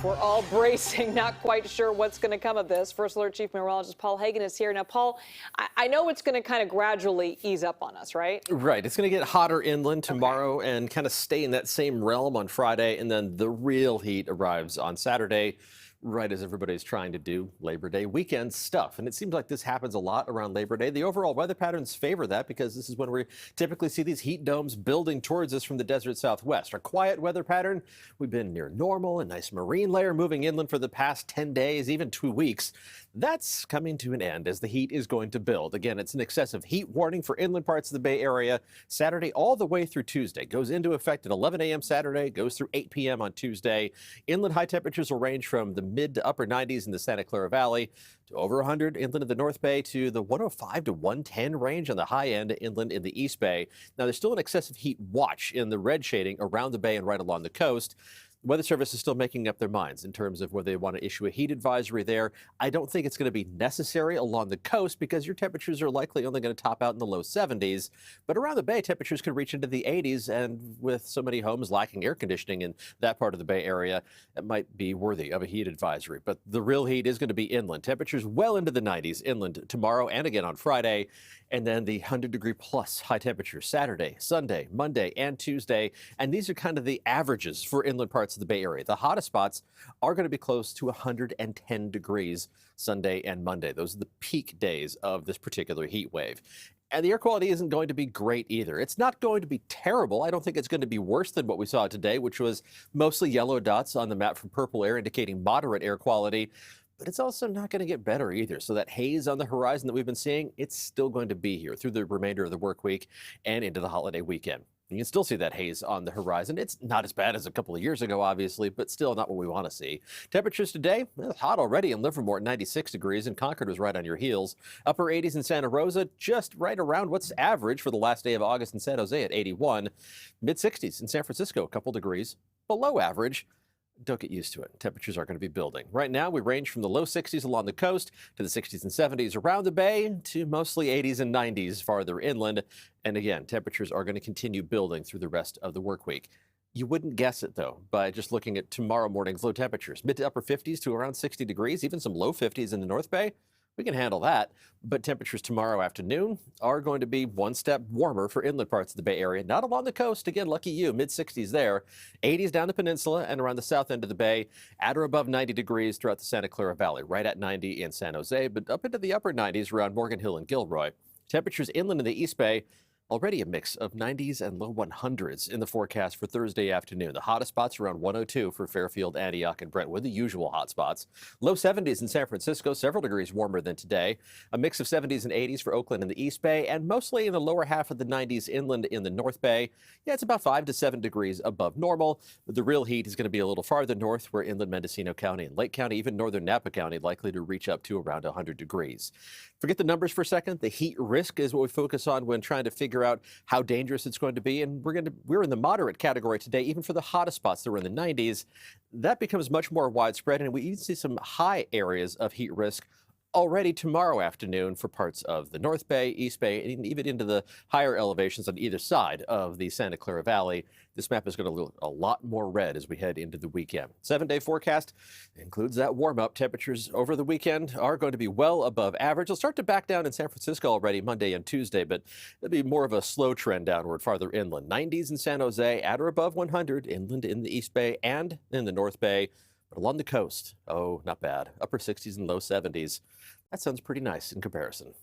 We're all bracing, not quite sure what's going to come of this. First Alert Chief Meteorologist Paul Heggen is here. Now, Paul, I know it's going to kind of gradually ease up on us, right? Right. It's going to get hotter inland tomorrow and kind of stay in that same realm on Friday. And then the real heat arrives on Saturday, right as everybody's trying to do Labor Day weekend stuff. And it seems like this happens a lot around Labor Day. The overall weather patterns favor that because this is when we typically see these heat domes building towards us from the desert southwest. Our quiet weather pattern, we've been near normal, a nice marine layer moving inland for the past 10 days, even 2 weeks. That's coming to an end as the heat is going to build. Again, it's an excessive heat warning for inland parts of the Bay Area Saturday all the way through Tuesday. Goes into effect at 11 a.m. Saturday, goes through 8 p.m. on Tuesday. Inland high temperatures will range from the mid to upper 90s in the Santa Clara Valley to over 100 inland of the North Bay to the 105 to 110 range on the high end inland in the East Bay. Now, there's still an excessive heat watch in the red shading around the bay and right along the coast. The Weather Service is still making up their minds in terms of whether they want to issue a heat advisory there. I don't think it's going to be necessary along the coast because your temperatures are likely only going to top out in the low 70s. But around the bay, temperatures could reach into the 80s. And with so many homes lacking air conditioning in that part of the Bay Area, it might be worthy of a heat advisory. But the real heat is going to be inland. Temperatures well into the 90s inland tomorrow and again on Friday. And then the 100-degree plus high temperatures Saturday, Sunday, Monday, and Tuesday. And these are kind of the averages for inland parts of the Bay Area. The hottest spots are going to be close to 110 degrees Sunday and Monday. Those are the peak days of this particular heat wave. And the air quality isn't going to be great either. It's not going to be terrible. I don't think it's going to be worse than what we saw today, which was mostly yellow dots on the map from purple air indicating moderate air quality. But it's also not going to get better either. So that haze on the horizon that we've been seeing, it's still going to be here through the remainder of the work week and into the holiday weekend. You can still see that haze on the horizon. It's not as bad as a couple of years ago, obviously, but still not what we want to see. Temperatures today, hot already in Livermore at 96 degrees, and Concord was right on your heels. Upper 80s in Santa Rosa, just right around what's average for the last day of August in San Jose at 81. Mid 60s in San Francisco, a couple degrees below average. Don't get used to it. Temperatures are going to be building. Right now, we range from the low 60s along the coast to the 60s and 70s around the bay to mostly 80s and 90s farther inland. And again, temperatures are going to continue building through the rest of the work week. You wouldn't guess it, though, by just looking at tomorrow morning's low temperatures. Mid to upper 50s to around 60 degrees, even some low 50s in the North Bay. We can handle that, but temperatures tomorrow afternoon are going to be one step warmer for inland parts of the Bay Area. Not along the coast. Again, lucky you, mid-60s there. 80s down the peninsula and around the south end of the bay, at or above 90 degrees throughout the Santa Clara Valley, right at 90 in San Jose, but up into the upper 90s around Morgan Hill and Gilroy. Temperatures inland in the East Bay, already a mix of 90s and low 100s in the forecast for Thursday afternoon. The hottest spots around 102 for Fairfield, Antioch, and Brentwood, the usual hot spots. Low 70s in San Francisco, several degrees warmer than today. A mix of 70s and 80s for Oakland and the East Bay, and mostly in the lower half of the 90s inland in the North Bay. Yeah, it's about 5 to 7 degrees above normal. The real heat is going to be a little farther north, where inland Mendocino County and Lake County, even northern Napa County, likely to reach up to around 100 degrees. Forget the numbers for a second. The heat risk is what we focus on when trying to figure out how dangerous it's going to be. And we're in the moderate category today, even for the hottest spots that were in the 90s. That becomes much more widespread, and we even see some high areas of heat risk already tomorrow afternoon for parts of the North Bay, East Bay, and even into the higher elevations on either side of the Santa Clara Valley. This map is going to look a lot more red as we head into the weekend. 7-day forecast includes that warm-up. Temperatures over the weekend are going to be well above average. They'll start to back down in San Francisco already Monday and Tuesday, but it'll be more of a slow trend downward farther inland. 90s in San Jose, at or above 100 inland in the East Bay and in the North Bay. But along the coast, oh, not bad. Upper 60s and low 70s. That sounds pretty nice in comparison.